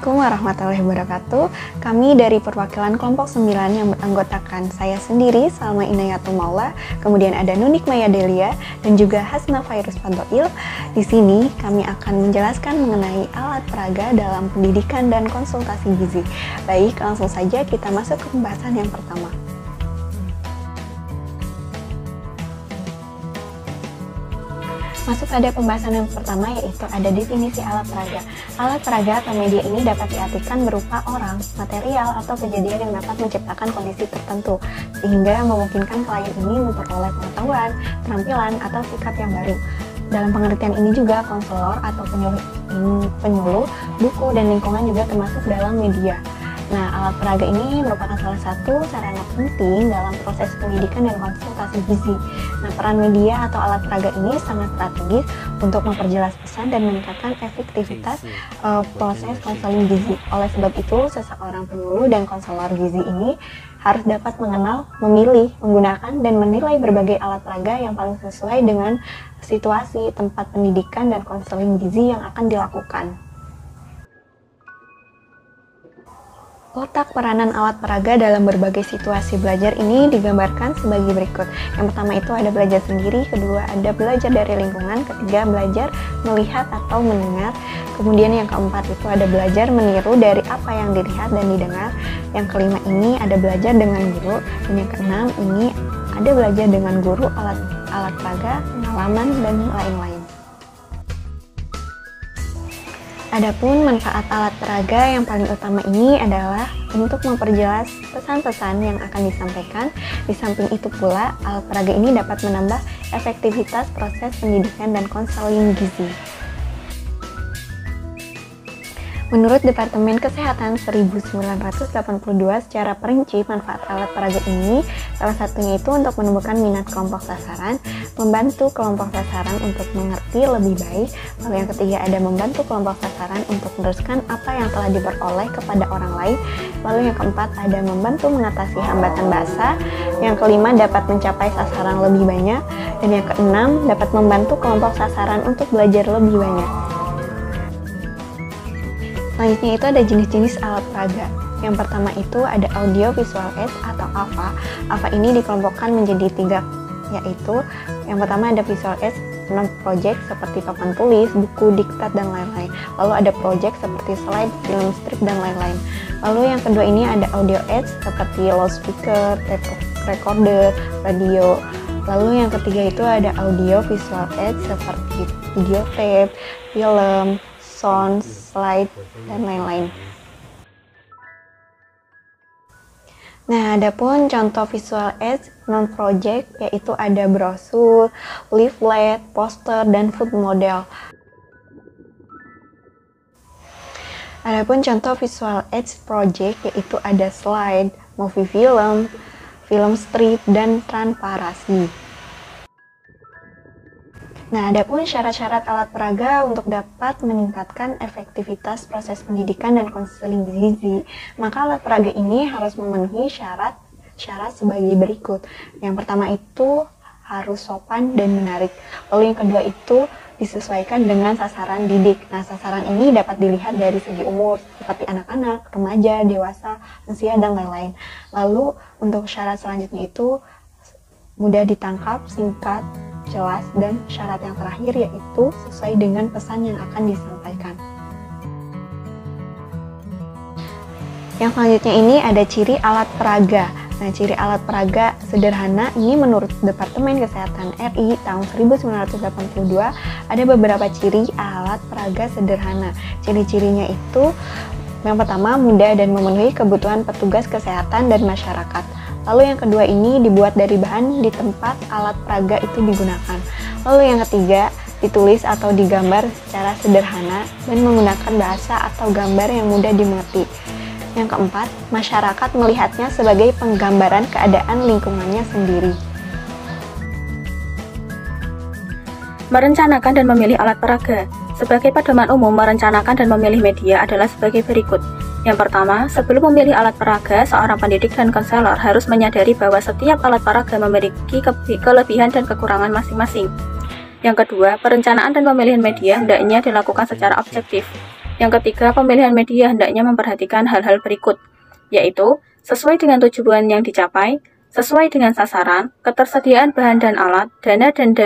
Assalamualaikum warahmatullahi wabarakatuh. Kami dari perwakilan kelompok 9 yang beranggotakan saya sendiri, Salma Inayatul Maula, kemudian ada Nunik Maya Delia, dan juga Hasna Fairuz Fantoil. Di sini kami akan menjelaskan mengenai alat peraga dalam pendidikan dan konsultasi gizi. Baik, langsung saja kita masuk ke pembahasan yang pertama. Masuk pada pembahasan yang pertama, yaitu ada definisi alat peraga. Alat peraga atau media ini dapat diartikan berupa orang, material, atau kejadian yang dapat menciptakan kondisi tertentu, sehingga memungkinkan klien ini memperoleh pengetahuan, keterampilan, atau sikap yang baru. Dalam pengertian ini juga konselor atau penyuluh, buku, dan lingkungan juga termasuk dalam media. Nah, alat peraga ini merupakan salah satu sarana penting dalam proses pendidikan dan konsultasi gizi. Nah, peran media atau alat peraga ini sangat strategis untuk memperjelas pesan dan meningkatkan efektivitas proses konseling gizi. Oleh sebab itu, seseorang penyuluh dan konselor gizi ini harus dapat mengenal, memilih, menggunakan, dan menilai berbagai alat peraga yang paling sesuai dengan situasi, tempat pendidikan, dan konseling gizi yang akan dilakukan. Letak peranan alat peraga dalam berbagai situasi belajar ini digambarkan sebagai berikut. Yang pertama itu ada belajar sendiri, kedua ada belajar dari lingkungan, ketiga belajar melihat atau mendengar, kemudian yang keempat itu ada belajar meniru dari apa yang dilihat dan didengar, yang kelima ini ada belajar dengan guru, dan yang keenam ini ada belajar dengan guru, alat peraga, pengalaman, dan lain-lain. Adapun manfaat alat peraga yang paling utama ini adalah untuk memperjelas pesan-pesan yang akan disampaikan. Di samping itu pula, alat peraga ini dapat menambah efektivitas proses pendidikan dan konseling gizi. Menurut Departemen Kesehatan 1982 secara perinci manfaat alat peraga ini salah satunya itu untuk menemukan minat kelompok sasaran, membantu kelompok sasaran untuk mengerti lebih baik, lalu yang ketiga ada membantu kelompok sasaran untuk meneruskan apa yang telah diperoleh kepada orang lain, lalu yang keempat ada membantu mengatasi hambatan bahasa, yang kelima dapat mencapai sasaran lebih banyak, dan yang keenam dapat membantu kelompok sasaran untuk belajar lebih banyak. Selanjutnya itu ada jenis-jenis alat peraga. Yang pertama itu ada audio visual aids atau AVA. AVA ini dikelompokkan menjadi 3, yaitu yang pertama ada visual aids non-project seperti papan tulis, buku, diktat, dan lain-lain. Lalu ada project seperti slide, film strip, dan lain-lain. Lalu yang kedua ini ada audio aids seperti loudspeaker, tape recorder, radio. Lalu yang ketiga itu ada audio visual aids seperti video tape, film, sound, slide, dan lain-lain. Nah, adapun contoh visual aids non-project yaitu ada brosur, leaflet, poster, dan food model. Adapun contoh visual aids project yaitu ada slide, movie film, film strip, dan transparasi. Nah, adapun syarat-syarat alat peraga untuk dapat meningkatkan efektivitas proses pendidikan dan konseling gizi, maka alat peraga ini harus memenuhi syarat sebagai berikut. Yang pertama itu harus sopan dan menarik. Lalu yang kedua itu disesuaikan dengan sasaran didik. Nah, sasaran ini dapat dilihat dari segi umur, seperti anak-anak, remaja, dewasa, lansia, dan lain-lain. Lalu untuk syarat selanjutnya itu mudah ditangkap, singkat, jelas, dan syarat yang terakhir yaitu sesuai dengan pesan yang akan disampaikan. Yang selanjutnya ini ada ciri alat peraga. Nah, ciri alat peraga sederhana ini menurut Departemen Kesehatan RI tahun 1982 ada beberapa ciri alat peraga sederhana. Ciri-cirinya itu yang pertama mudah dan memenuhi kebutuhan petugas kesehatan dan masyarakat. Lalu yang kedua ini dibuat dari bahan di tempat alat peraga itu digunakan. Lalu yang ketiga ditulis atau digambar secara sederhana dan menggunakan bahasa atau gambar yang mudah dimengerti. Yang keempat, masyarakat melihatnya sebagai penggambaran keadaan lingkungannya sendiri. Merencanakan dan memilih alat peraga. Sebagai pedoman umum, merencanakan dan memilih media adalah sebagai berikut. Yang pertama, sebelum memilih alat peraga, seorang pendidik dan konselor harus menyadari bahwa setiap alat peraga memiliki kelebihan dan kekurangan masing-masing. Yang kedua, perencanaan dan pemilihan media hendaknya dilakukan secara objektif. Yang ketiga, pemilihan media hendaknya memperhatikan hal-hal berikut, yaitu sesuai dengan tujuan yang dicapai, sesuai dengan sasaran, ketersediaan bahan dan alat, dana dan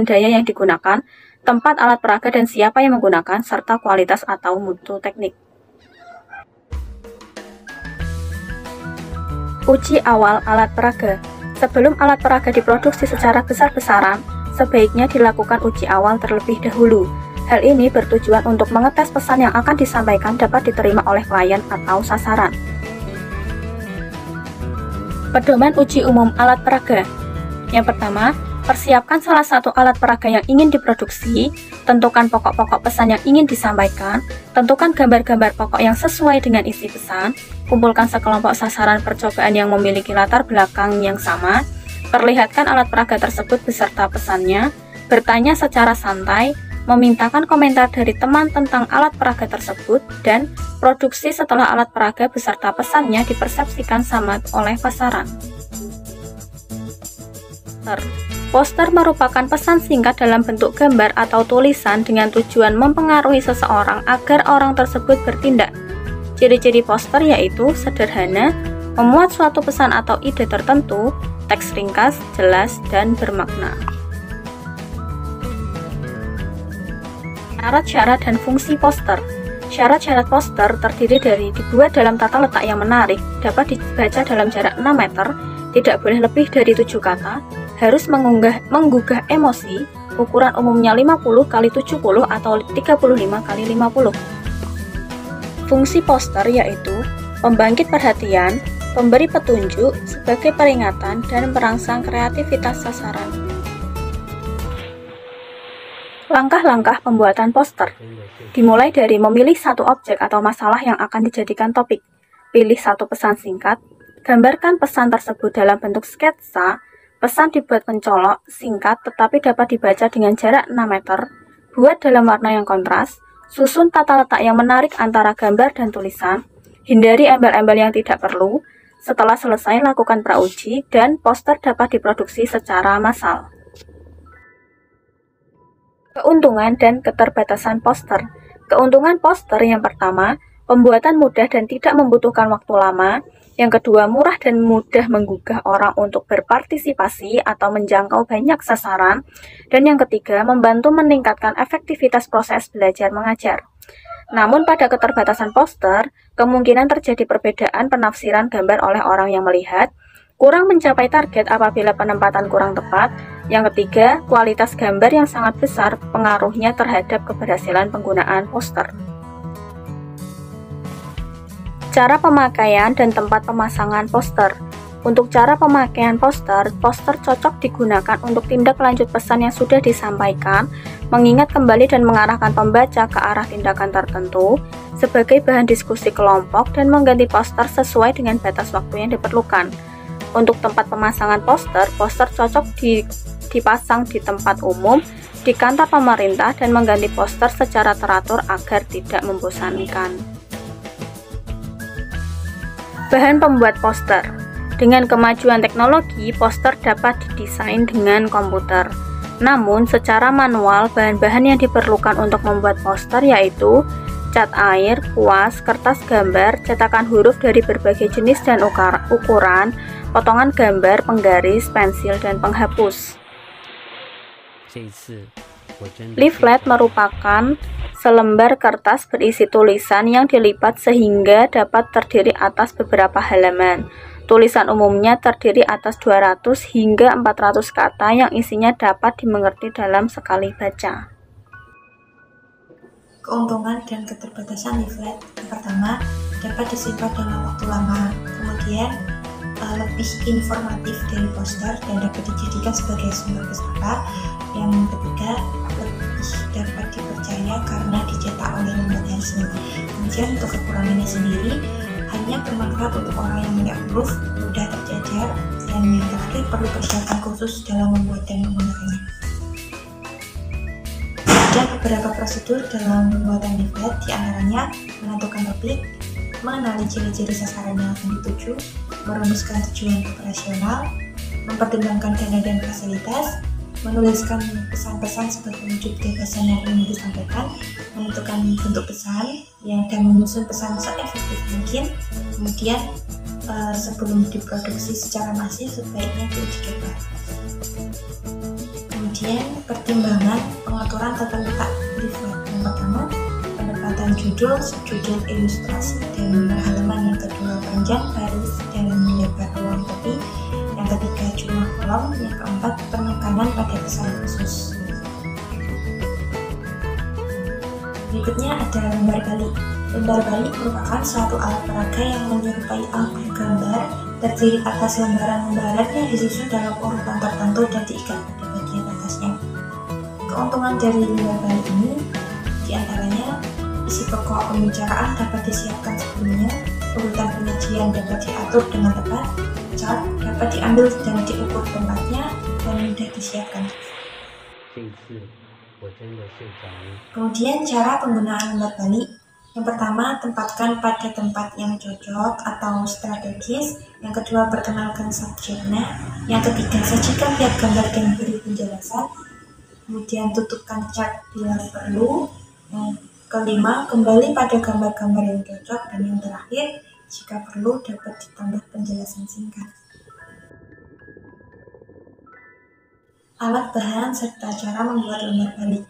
daya yang digunakan, tempat alat peraga dan siapa yang menggunakan, serta kualitas atau mutu teknik. Uji awal alat peraga. Sebelum alat peraga diproduksi secara besar-besaran, sebaiknya dilakukan uji awal terlebih dahulu. Hal ini bertujuan untuk mengetes pesan yang akan disampaikan dapat diterima oleh klien atau sasaran. Pedoman uji umum alat peraga. Yang pertama, persiapkan salah satu alat peraga yang ingin diproduksi, tentukan pokok-pokok pesan yang ingin disampaikan, tentukan gambar-gambar pokok yang sesuai dengan isi pesan, kumpulkan sekelompok sasaran percobaan yang memiliki latar belakang yang sama, perlihatkan alat peraga tersebut beserta pesannya, bertanya secara santai, memintakan komentar dari teman tentang alat peraga tersebut, dan produksi setelah alat peraga beserta pesannya dipersepsikan sama oleh pasaran. Poster merupakan pesan singkat dalam bentuk gambar atau tulisan dengan tujuan mempengaruhi seseorang agar orang tersebut bertindak. Ciri-ciri poster yaitu sederhana, memuat suatu pesan atau ide tertentu, teks ringkas, jelas, dan bermakna. Syarat-syarat dan fungsi poster. Syarat-syarat poster terdiri dari dibuat dalam tata letak yang menarik, dapat dibaca dalam jarak 6 meter, tidak boleh lebih dari 7 kata, harus menggugah emosi, ukuran umumnya 50 x 70 atau 35 x 50. Fungsi poster yaitu pembangkit perhatian, pemberi petunjuk sebagai peringatan, dan perangsang kreativitas sasaran. Langkah-langkah pembuatan poster. Dimulai dari memilih satu objek atau masalah yang akan dijadikan topik. Pilih satu pesan singkat, gambarkan pesan tersebut dalam bentuk sketsa. Pesan dibuat mencolok, singkat, tetapi dapat dibaca dengan jarak 6 meter, buat dalam warna yang kontras, susun tata letak yang menarik antara gambar dan tulisan, hindari embel-embel yang tidak perlu. Setelah selesai, lakukan prauji, dan poster dapat diproduksi secara massal. Keuntungan dan keterbatasan poster. Keuntungan poster yang pertama, pembuatan mudah dan tidak membutuhkan waktu lama. Yang kedua, murah dan mudah menggugah orang untuk berpartisipasi atau menjangkau banyak sasaran. Dan yang ketiga, membantu meningkatkan efektivitas proses belajar mengajar. Namun pada keterbatasan poster, kemungkinan terjadi perbedaan penafsiran gambar oleh orang yang melihat, kurang mencapai target apabila penempatan kurang tepat. Yang ketiga, kualitas gambar yang sangat besar pengaruhnya terhadap keberhasilan penggunaan poster. Cara pemakaian dan tempat pemasangan poster. Untuk cara pemakaian poster, poster cocok digunakan untuk tindak lanjut pesan yang sudah disampaikan, mengingat kembali dan mengarahkan pembaca ke arah tindakan tertentu, sebagai bahan diskusi kelompok, dan mengganti poster sesuai dengan batas waktu yang diperlukan. Untuk tempat pemasangan poster, poster cocok dipasang di tempat umum, di kantor pemerintah, dan mengganti poster secara teratur agar tidak membosankan. Bahan pembuat poster. Dengan kemajuan teknologi, poster dapat didesain dengan komputer. Namun, secara manual, bahan-bahan yang diperlukan untuk membuat poster yaitu cat air, kuas, kertas gambar, cetakan huruf dari berbagai jenis dan ukuran, potongan gambar, penggaris, pensil, dan penghapus. Leaflet merupakan selembar kertas berisi tulisan yang dilipat sehingga dapat terdiri atas beberapa halaman. Tulisan umumnya terdiri atas 200 hingga 400 kata yang isinya dapat dimengerti dalam sekali baca. Keuntungan dan keterbatasan leaflet. Yang pertama, dapat disimpan dalam waktu lama. Kemudian, lebih informatif dari poster dan dapat dijadikan sebagai sumber pusaka. Yang ketiga, lebih dapat dipercaya karena dicetak oleh lembaga resmi. Kemudian untuk kekurangannya sendiri, hanya bermanfaat untuk orang yang punya huruf, mudah terjajar, dan yang terakhir perlu persiapan khusus dalam membuat dan menggunakannya. Ada beberapa prosedur dalam pembuatan leaflet, diantaranya menentukan topik, mengenali ciri-ciri sasaran yang akan dituju, merumuskan tujuan operasional, mempertimbangkan dana dan fasilitas, menuliskan pesan-pesan sebagai wujud gagasan yang ingin disampaikan, menentukan bentuk pesan dan menyusun pesan seefektif mungkin. Kemudian sebelum diproduksi secara masif sebaiknya diuji coba. Kemudian pertimbangan pengaturan tata letak leaflet. Yang pertama, penempatan judul, subjudul, ilustrasi, dan nomor halaman. Yang kedua, panjang baris dan lebar ruang kopi. Yang ketiga, jumlah kolom. Yang keempat, penekanan pada pesan khusus. Berikutnya ada lembar balik. Lembar balik merupakan suatu alat peraga yang menyerupai album gambar, terdiri atas lembaran-lembaran yang disusun dalam urutan tertentu dan diikat pada bagian atasnya. Keuntungan dari lembar balik ini diantaranya isi pokok pembicaraan dapat disiapkan sebelumnya, urutan penyajian dapat diatur dengan tepat, chart dapat diambil dan diukur tempatnya dan mudah disiapkan. Kemudian cara penggunaan lembar balik. Yang pertama, tempatkan pada tempat yang cocok atau strategis. Yang kedua, perkenalkan subjeknya. Yang ketiga, sajikan tiap gambar dan beri penjelasan. Kemudian tutupkan chart bila perlu. Yang kelima, kembali pada gambar-gambar yang cocok. Dan yang terakhir, jika perlu dapat ditambah penjelasan singkat. Alat bahan serta cara membuat lembar balik.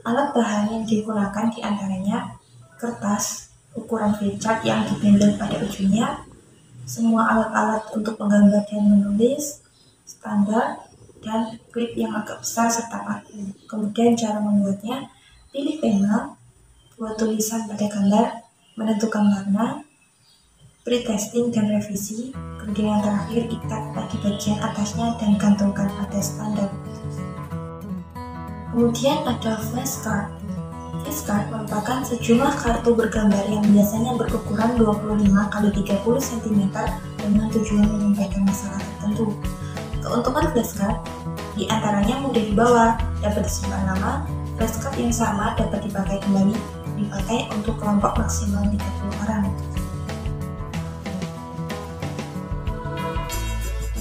Alat bahan yang digunakan diantaranya kertas ukuran flipchart yang dibendel pada ujungnya, semua alat-alat untuk menggambar dan menulis standar, dan klip yang agak besar serta paku. Kemudian cara membuatnya, pilih tema, buat tulisan pada gambar, menentukan warna, pre-testing dan revisi, kemudian yang terakhir ikat di bagian atasnya dan gantungkan pada standar. Kemudian ada flashcard. Flashcard merupakan sejumlah kartu bergambar yang biasanya berukuran 25 x 30 cm dengan tujuan menyampaikan masalah tertentu. Keuntungan flashcard diantaranya mudah dibawa, dapat disimpan lama, flashcard yang sama dapat dipakai kembali, dipakai untuk kelompok maksimal 30 orang.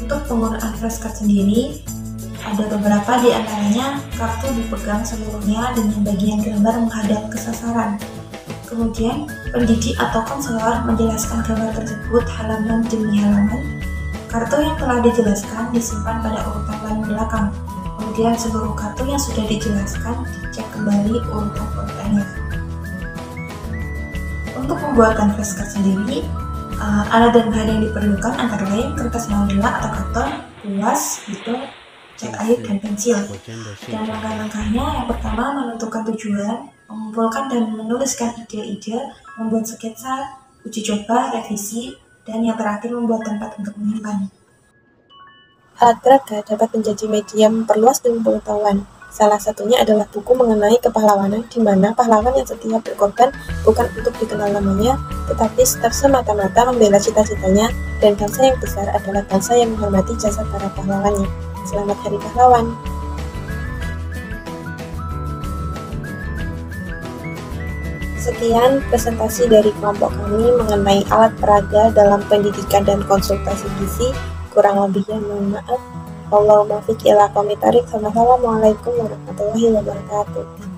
Untuk penggunaan flashcard sendiri, ada beberapa di antaranya kartu dipegang seluruhnya dengan bagian gambar menghadap ke sasaran. Kemudian, pendidik atau konselor menjelaskan gambar tersebut halaman demi halaman. Kartu yang telah dijelaskan disimpan pada urutan paling belakang. Kemudian seluruh kartu yang sudah dijelaskan dicek kembali urutan-urutannya. Untuk pembuatan flashcard sendiri, alat dan bahan yang diperlukan antara lain kertas manila atau karton, kuas, bidon, cat air, dan pensil. Dan langkah-langkahnya, yang pertama menentukan tujuan, mengumpulkan dan menuliskan ide-ide, membuat sketsa, uji coba, revisi, dan yang terakhir membuat tempat untuk menyimpan. Alat peraga dapat menjadi media memperluas ilmu pengetahuan. Salah satunya adalah buku mengenai kepahlawanan, di mana pahlawan yang setia berkorban bukan untuk dikenal namanya, tetapi semata-mata membela cita-citanya, dan bangsa yang besar adalah bangsa yang menghormati jasa para pahlawannya. Selamat Hari Pahlawan. Sekian presentasi dari kelompok kami mengenai alat peraga dalam pendidikan dan konsultasi gizi. Kurang lebihnya mohon maaf. Wallahul muwaffiq ila aqwamit thoriq. Wassalamualaikum warahmatullahi wabarakatuh.